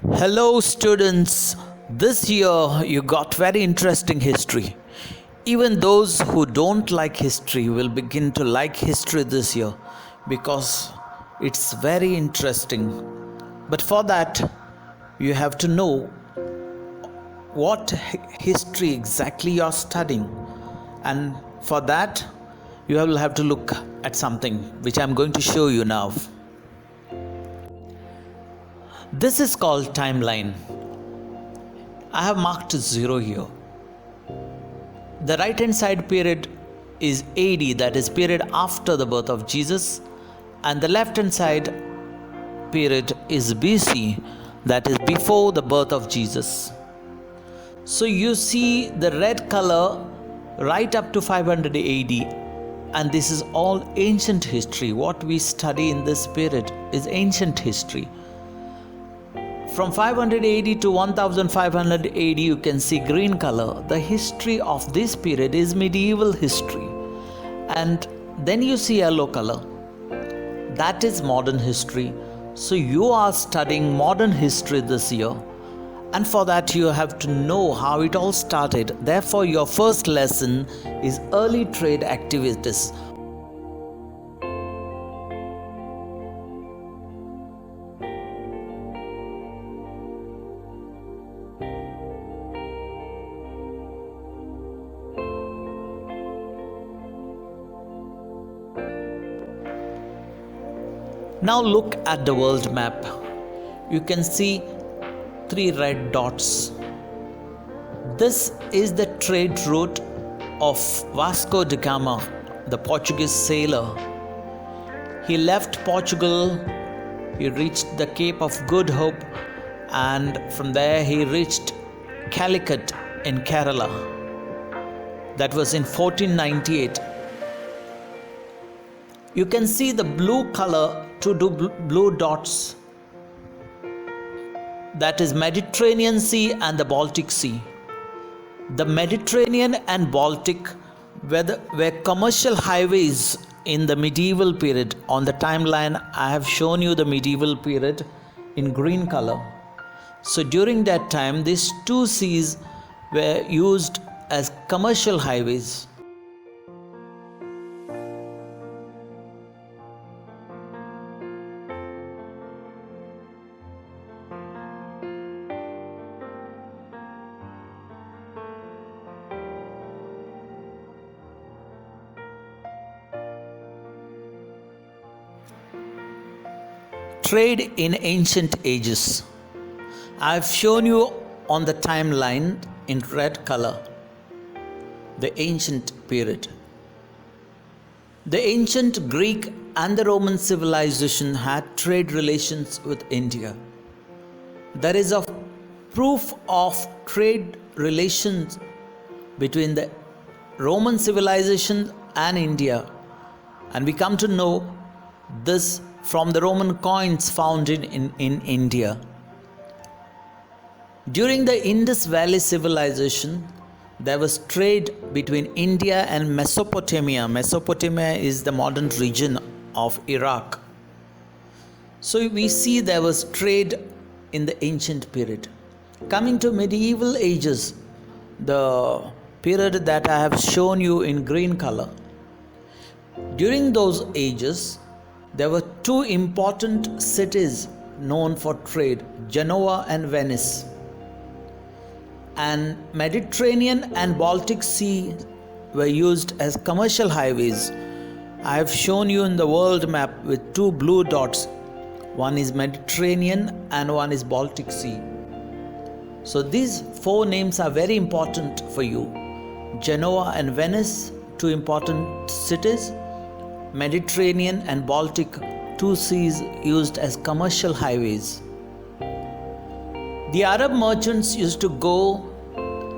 Hello, students. This year you got very interesting history. Even those who don't like history will begin to like history this year because it's very interesting. But for that, you have to know what history exactly you're studying. And for that, you will have to look at something which I'm going to show you now. This is called timeline. I have marked 0 here. The right hand side period is AD, that is period after the birth of Jesus, and the left hand side period is BC, that is before the birth of Jesus. So you see the red color right up to 500 AD, and this is all ancient history. What we study in this period is ancient history. From 500 AD to 1500 AD, you can see green color. The history of this period is medieval history. And then you see yellow color. That is modern history. So you are studying modern history this year. And for that, you have to know how it all started. Therefore, your first lesson is early trade activities. Now look at the world map. You can see 3 red dots. This is the trade route of Vasco da Gama, the Portuguese sailor. He left Portugal, he reached the Cape of Good Hope, and from there he reached Calicut in Kerala. That was in 1498. You can see the blue color, 2 blue dots. That is Mediterranean Sea and the Baltic Sea. The Mediterranean and Baltic were commercial highways in the medieval period. On the timeline, I have shown you the medieval period in green color. So during that time, these 2 seas were used as commercial highways. Trade in ancient ages. I have shown you on the timeline in red color the ancient period. The ancient Greek and the Roman civilization had trade relations with India. There is a proof of trade relations between the Roman civilization and India, and we come to know this from the Roman coins found in India. During the Indus Valley civilization, there was trade between India and Mesopotamia. Mesopotamia is the modern region of Iraq. So we see there was trade in the ancient period. Coming to medieval ages, the period that I have shown you in green color. During those ages, there were 2 important cities known for trade, Genoa and Venice. And Mediterranean and Baltic Sea were used as commercial highways. I have shown you in the world map with 2 blue dots. One is Mediterranean and one is Baltic Sea. So these 4 names are very important for you. Genoa and Venice, 2 important cities. Mediterranean and Baltic, 2 seas used as commercial highways. The Arab merchants used to go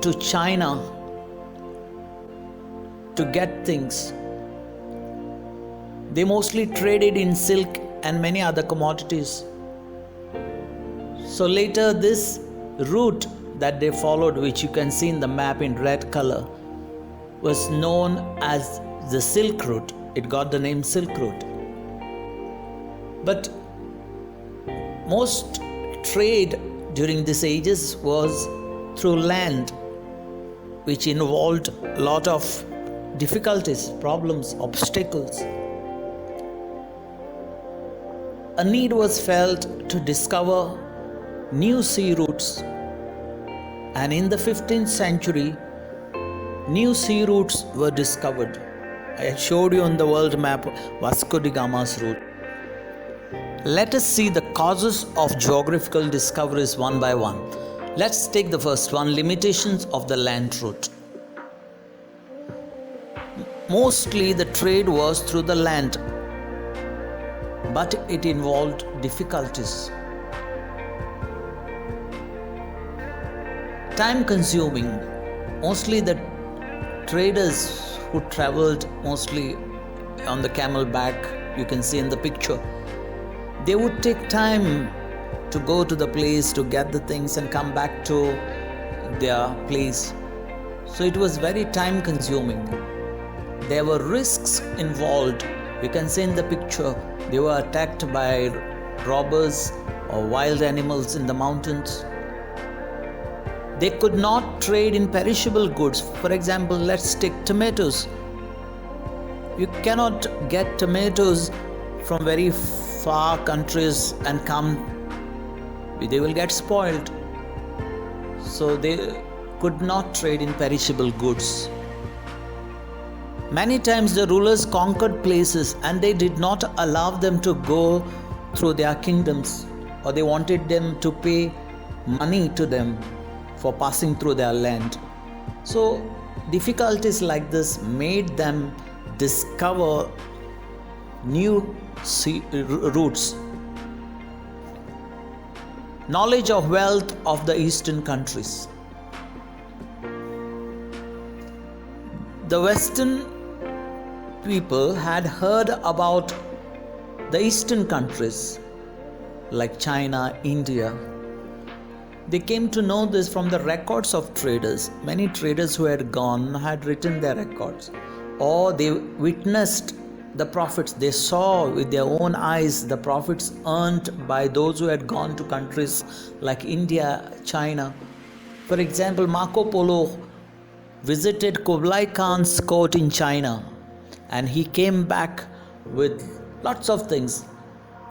to China to get things. They mostly traded in silk and many other commodities. So later this route that they followed, which you can see in the map in red color, was known as the Silk Route. It got the name Silk Route. But most trade during these ages was through land, which involved a lot of difficulties, problems, obstacles. A need was felt to discover new sea routes, and in the 15th century, new sea routes were discovered. I showed you on the world map Vasco da Gama's route. Let us see the causes of geographical discoveries one by one. Let's take the first one, limitations of the land route. Mostly the trade was through the land, but it involved difficulties. Time consuming. Mostly the traders who traveled mostly on the camel back, you can see in the picture, they would take time to go to the place to get the things and come back to their place. So it was very time consuming. There were risks involved. You can see in the picture, they were attacked by robbers or wild animals in the mountains. They could not trade in perishable goods. For example, let's take tomatoes. You cannot get tomatoes from very far countries and come, they will get spoiled. So they could not trade in perishable goods. Many times the rulers conquered places and they did not allow them to go through their kingdoms, or they wanted them to pay money to them for passing through their land. So difficulties like this made them discover new sea routes. Knowledge of wealth of the eastern countries. The Western people had heard about the eastern countries like China, India. They came to know this from the records of traders. Many traders who had gone had written their records, or they witnessed the profits. They saw with their own eyes the profits earned by those who had gone to countries like India, China. For example, Marco Polo visited Kublai Khan's court in China, and he came back with lots of things: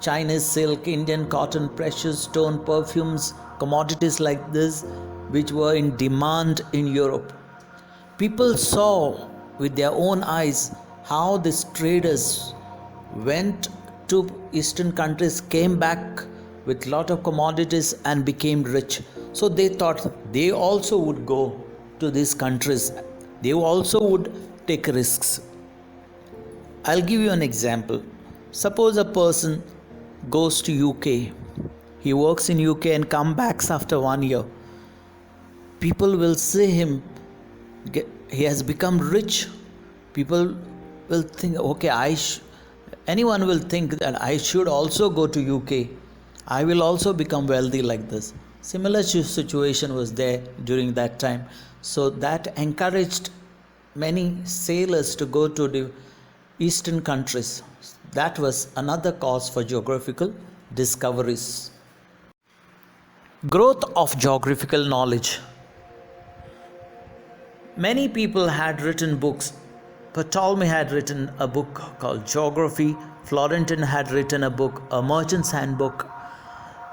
Chinese silk, Indian cotton, precious stone, perfumes, commodities like this, which were in demand in Europe. People saw with their own eyes how these traders went to eastern countries, came back with lot of commodities and became rich. So they thought they also would go to these countries. They also would take risks. I'll give you an example. Suppose a person goes to UK. He works in UK and comes back after 1 year. People will see him, he has become rich. People will think, okay, anyone will think that I should also go to UK. I will also become wealthy like this. Similar situation was there during that time. So that encouraged many sailors to go to the eastern countries. That was another cause for geographical discoveries. Growth of geographical knowledge. Many people had written books. Ptolemy had written a book called Geography. Florentine had written a book, A Merchant's Handbook.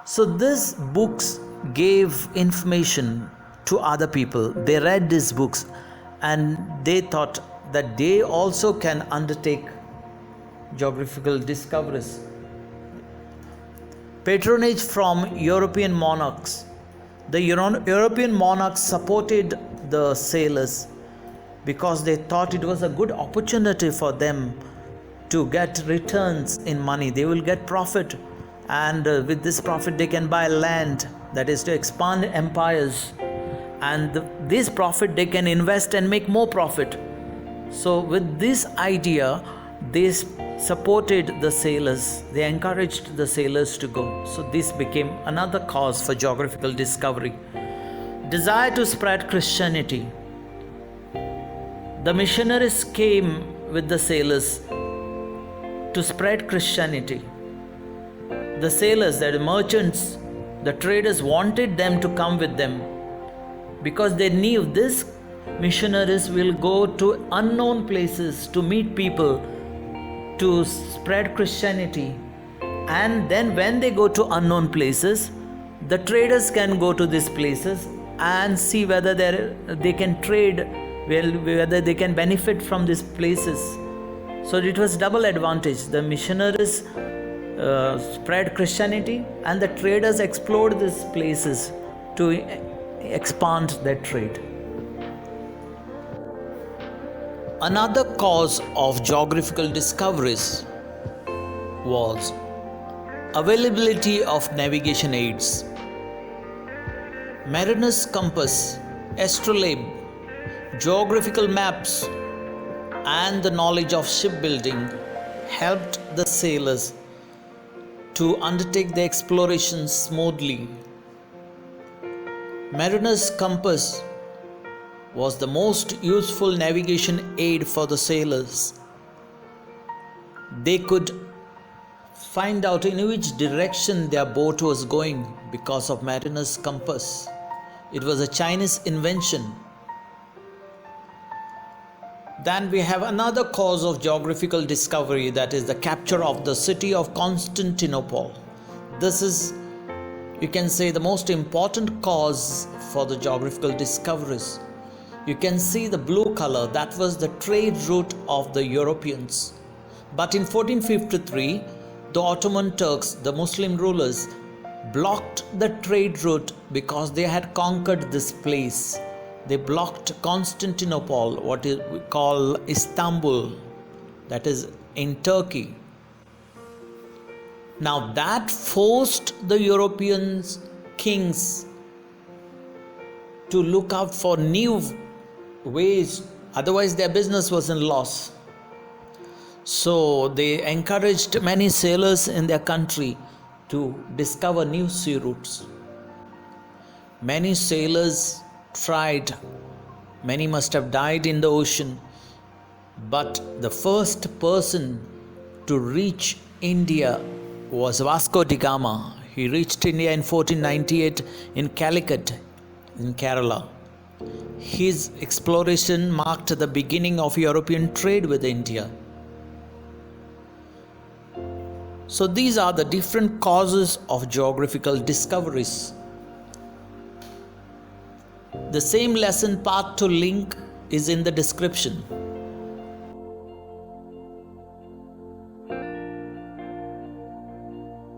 So these books gave information to other people. They read these books and they thought that they also can undertake geographical discoveries. Patronage from European monarchs. The European monarchs supported the sailors because they thought it was a good opportunity for them to get returns in money. They will get profit, and with this profit they can buy land, that is to expand empires, and this profit they can invest and make more profit. So with this idea, they supported the sailors, they encouraged the sailors to go. So this became another cause for geographical discovery. Desire to spread Christianity. The missionaries came with the sailors to spread Christianity. The sailors, the merchants, The traders wanted them to come with them because they knew these missionaries will go to unknown places to meet people, to spread Christianity. And then when they go to unknown places, the traders can go to these places and see whether they can trade, whether they can benefit from these places. So it was double advantage. The missionaries spread Christianity and the traders explored these places to expand their trade. Another cause of geographical discoveries was availability of navigation aids. Mariner's compass, astrolabe, geographical maps, and the knowledge of shipbuilding helped the sailors to undertake the explorations smoothly. Mariner's compass was the most useful navigation aid for the sailors. They could find out in which direction their boat was going because of Mariner's compass. It was a Chinese invention. Then we have another cause of geographical discovery, that is the capture of the city of Constantinople. This is, you can say, the most important cause for the geographical discoveries. You can see the blue color, that was the trade route of the Europeans. But in 1453, the Ottoman Turks, the Muslim rulers, blocked the trade route because they had conquered this place. They blocked Constantinople, what we call Istanbul, that is in Turkey. Now that forced the European kings to look out for new ways, otherwise their business was in loss. So they encouraged many sailors in their country to discover new sea routes. Many sailors tried, many must have died in the ocean, but the first person to reach India was Vasco da Gama. He reached India in 1498 in Calicut, in Kerala. His exploration marked the beginning of European trade with India. So these are the different causes of geographical discoveries. The same lesson path to link is in the description.